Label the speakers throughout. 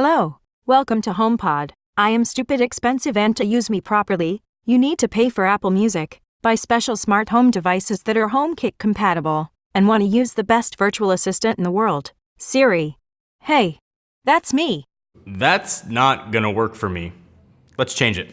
Speaker 1: Hello. Welcome to HomePod. I am stupid expensive, and to use me properly, you need to pay for Apple Music. Buy special smart home devices that are HomeKit compatible and want to use the best virtual assistant in the world, Siri. Hey, that's me.
Speaker 2: That's not gonna work for me. Let's change it.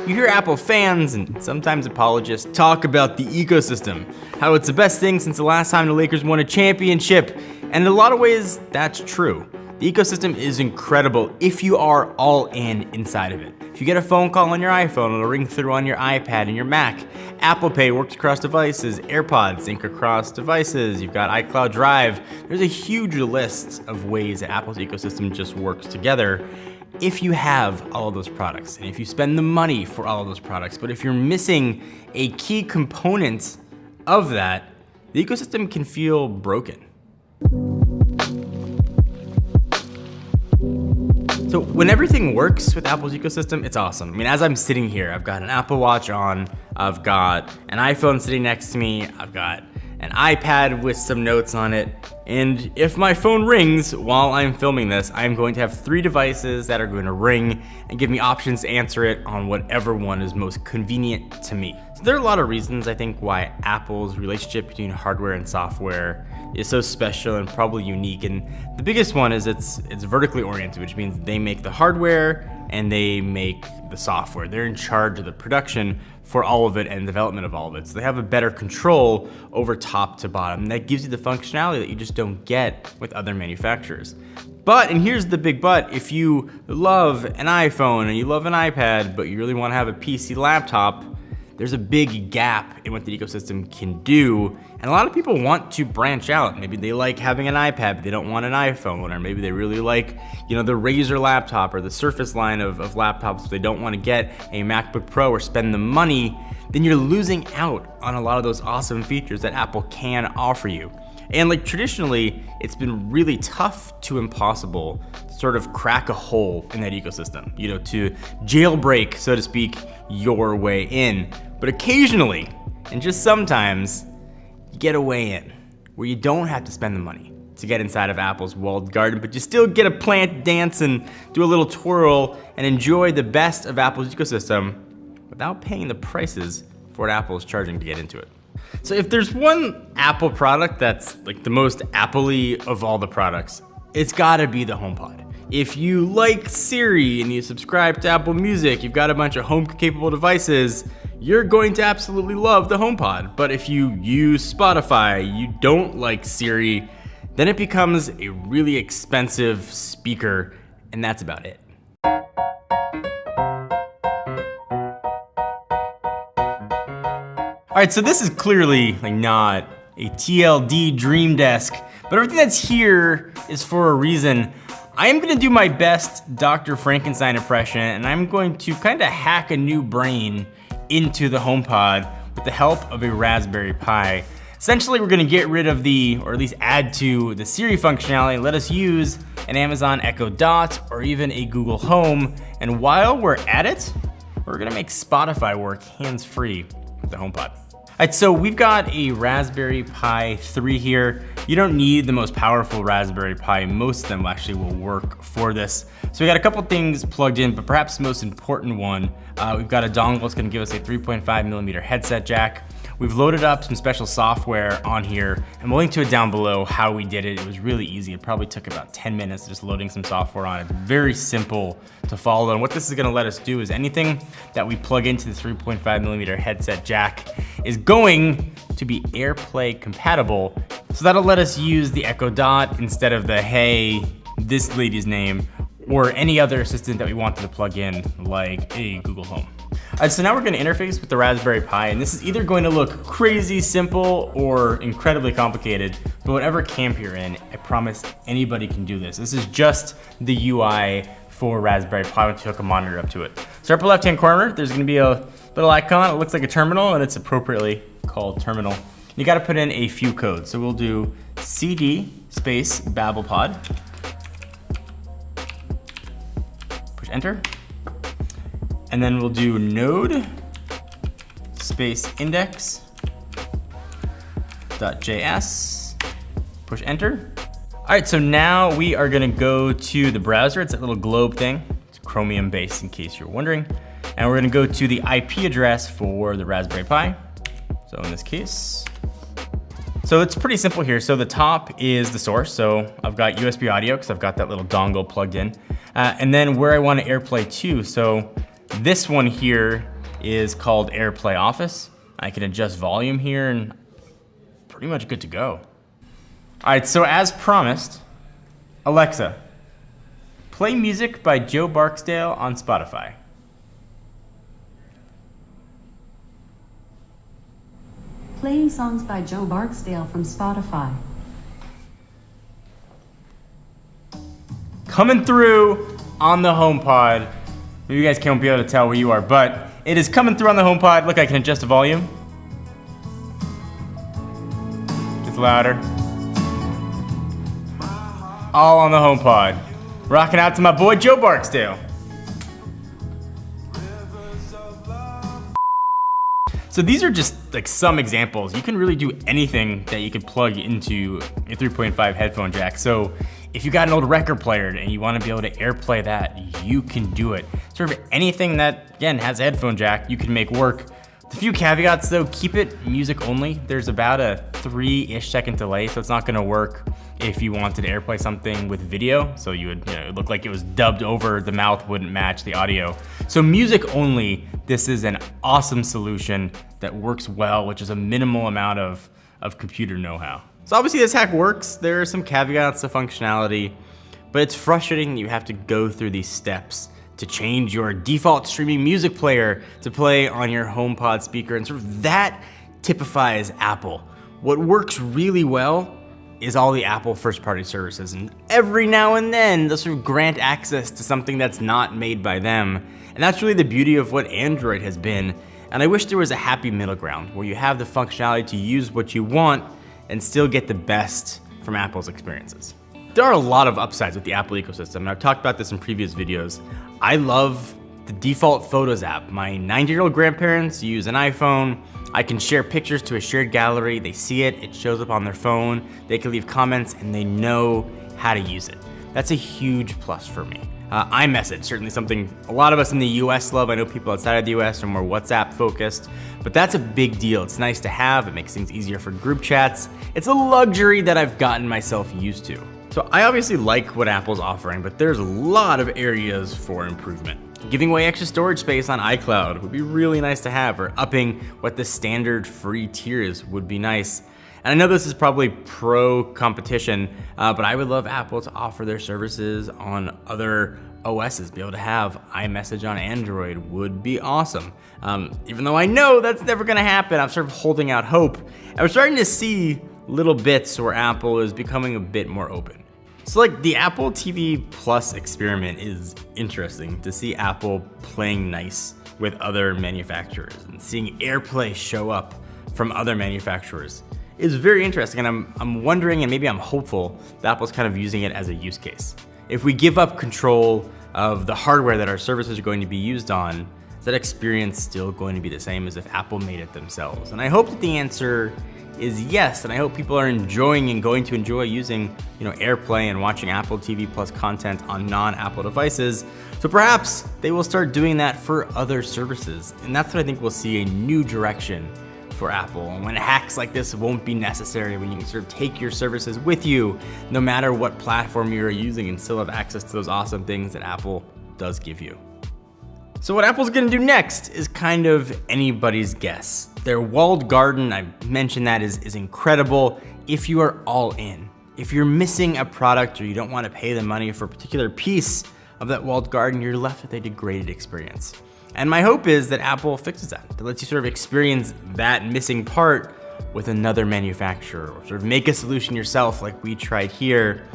Speaker 2: You hear Apple fans and sometimes apologists talk about the ecosystem, how it's the best thing since the last time the Lakers won a championship, and in a lot of ways, that's true. The ecosystem is incredible if you are all inside of it. If you get a phone call on your iPhone, it'll ring through on your iPad and your Mac. Apple Pay works across devices, AirPods sync across devices, you've got iCloud Drive. There's a huge list of ways that Apple's ecosystem just works together if you have all of those products and if you spend the money for all of those products. But if you're missing a key component of that, the ecosystem can feel broken. So when everything works with Apple's ecosystem, it's awesome. I mean, as I'm sitting here, I've got an Apple Watch on, I've got an iPhone sitting next to me, I've got an iPad with some notes on it, and if my phone rings while I'm filming this, I'm going to have 3 devices that are going to ring and give me options to answer it on whatever one is most convenient to me. So there are a lot of reasons, I think, why Apple's relationship between hardware and software is so special and probably unique. And the biggest one is it's vertically oriented, which means they make the hardware and they make the software. They're in charge of the production for all of it and development of all of it. So they have a better control over top to bottom. And that gives you the functionality that you just don't get with other manufacturers. But, and here's the big but, if you love an iPhone and you love an iPad, but you really want to have a PC laptop, there's a big gap in what the ecosystem can do. And a lot of people want to branch out. Maybe they like having an iPad, but they don't want an iPhone. Or maybe they really like, the Razer laptop or the Surface line of laptops, but they don't want to get a MacBook Pro or spend the money. Then you're losing out on a lot of those awesome features that Apple can offer you. And traditionally, it's been really tough to impossible to sort of crack a hole in that ecosystem, to jailbreak, so to speak, your way in. But occasionally, and just sometimes, you get a way in where you don't have to spend the money to get inside of Apple's walled garden, but you still get a plant dance and do a little twirl and enjoy the best of Apple's ecosystem without paying the prices for what Apple is charging to get into it. So if there's one Apple product that's the most Apple-y of all the products, it's gotta be the HomePod. If you like Siri and you subscribe to Apple Music, you've got a bunch of home-capable devices, you're going to absolutely love the HomePod. But if you use Spotify, you don't like Siri, then it becomes a really expensive speaker, and that's about it. All right, so this is clearly not a TLD dream desk, but everything that's here is for a reason. I am gonna do my best Dr. Frankenstein impression, and I'm going to kind of hack a new brain into the HomePod with the help of a Raspberry Pi. Essentially, we're gonna get rid of or at least add to the Siri functionality and let us use an Amazon Echo Dot or even a Google Home. And while we're at it, we're gonna make Spotify work hands-free with the HomePod. All right, so we've got a Raspberry Pi 3 here. You don't need the most powerful Raspberry Pi. Most of them actually will work for this. So we got a couple things plugged in, but perhaps the most important one, we've got a dongle that's gonna give us a 3.5mm headset jack. We've loaded up some special software on here, and we'll link to it down below how we did it. It was really easy. It probably took about 10 minutes just loading some software on it. It's very simple to follow. And what this is gonna let us do is anything that we plug into the 3.5mm headset jack is going to be AirPlay compatible. So that'll let us use the Echo Dot instead of the hey, this lady's name, or any other assistant that we wanted to plug in, like a Google Home. All right, so now we're gonna interface with the Raspberry Pi, and this is either going to look crazy simple or incredibly complicated, but whatever camp you're in, I promise anybody can do this. This is just the UI for Raspberry Pi once you hook a monitor up to it. So upper left-hand corner, there's gonna be a little icon. It looks like a terminal, and it's appropriately called terminal. You gotta put in a few codes. So we'll do CD space BabblePod. Push enter. And then we'll do node space index.js, push enter. All right, so now we are gonna go to the browser. It's that little globe thing. It's Chromium based in case you're wondering. And we're gonna go to the IP address for the Raspberry Pi. So in this case, so it's pretty simple here. So the top is the source. So I've got USB audio because I've got that little dongle plugged in. And then where I want to AirPlay to. So this one here is called AirPlay Office. I can adjust volume here and pretty much good to go. All right, so as promised, Alexa, play music by Joe Barksdale on Spotify.
Speaker 3: Playing songs by Joe Barksdale from Spotify.
Speaker 2: Coming through on the HomePod. Maybe you guys can't be able to tell where you are, but it is coming through on the HomePod. Look, I can adjust the volume. It's louder. All on the HomePod. Rocking out to my boy Joe Barksdale. So these are just like some examples. You can really do anything that you can plug into a 3.5 headphone jack. So if you got an old record player and you want to be able to AirPlay that, you can do it. Sort of anything that, again, has a headphone jack, you can make work. A few caveats though, keep it music only. There's about a 3-ish second delay, so it's not gonna work if you wanted to AirPlay something with video. So you would, it look like it was dubbed over, the mouth wouldn't match the audio. So music only, this is an awesome solution that works well, which is a minimal amount of computer know-how. So obviously this hack works. There are some caveats to functionality, but it's frustrating that you have to go through these steps to change your default streaming music player to play on your HomePod speaker, and sort of that typifies Apple. What works really well is all the Apple first-party services, and every now and then they'll sort of grant access to something that's not made by them, and that's really the beauty of what Android has been. And I wish there was a happy middle ground where you have the functionality to use what you want and still get the best from Apple's experiences. There are a lot of upsides with the Apple ecosystem, and I've talked about this in previous videos. I love the default Photos app. My 90-year-old grandparents use an iPhone. I can share pictures to a shared gallery. They see it, it shows up on their phone. They can leave comments and they know how to use it. That's a huge plus for me. iMessage, certainly something a lot of us in the US love. I know people outside of the US are more WhatsApp focused, but that's a big deal. It's nice to have. It makes things easier for group chats. It's a luxury that I've gotten myself used to. So I obviously like what Apple's offering, but there's a lot of areas for improvement. Giving away extra storage space on iCloud would be really nice to have, or upping what the standard free tiers would be nice. And I know this is probably pro competition, but I would love Apple to offer their services on other OSs. Be able to have iMessage on Android would be awesome. Even though I know that's never gonna happen, I'm sort of holding out hope. And we're starting to see little bits where Apple is becoming a bit more open. So like the Apple TV Plus experiment is interesting to see Apple playing nice with other manufacturers and seeing AirPlay show up from other manufacturers is very interesting, and I'm wondering, and maybe I'm hopeful, that Apple's kind of using it as a use case. If we give up control of the hardware that our services are going to be used on, is that experience still going to be the same as if Apple made it themselves? And I hope that the answer is yes, and I hope people are enjoying and going to enjoy using, AirPlay and watching Apple TV Plus content on non-Apple devices. So perhaps they will start doing that for other services, and that's what I think we'll see a new direction for Apple. And when hacks like this won't be necessary, when you can sort of take your services with you, no matter what platform you're using, and still have access to those awesome things that Apple does give you. So what Apple's gonna do next is kind of anybody's guess. Their walled garden, I've mentioned that, is incredible if you are all in. If you're missing a product or you don't wanna pay the money for a particular piece of that walled garden, you're left with a degraded experience. And my hope is that Apple fixes that lets you sort of experience that missing part with another manufacturer, or sort of make a solution yourself like we tried here.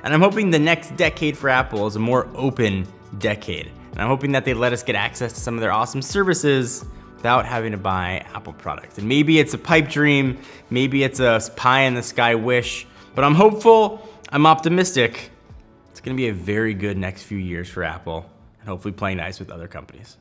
Speaker 2: And I'm hoping the next decade for Apple is a more open decade. And I'm hoping that they let us get access to some of their awesome services without having to buy Apple products. And maybe it's a pipe dream, maybe it's a pie in the sky wish, but I'm hopeful, I'm optimistic. It's gonna be a very good next few years for Apple, and hopefully playing nice with other companies.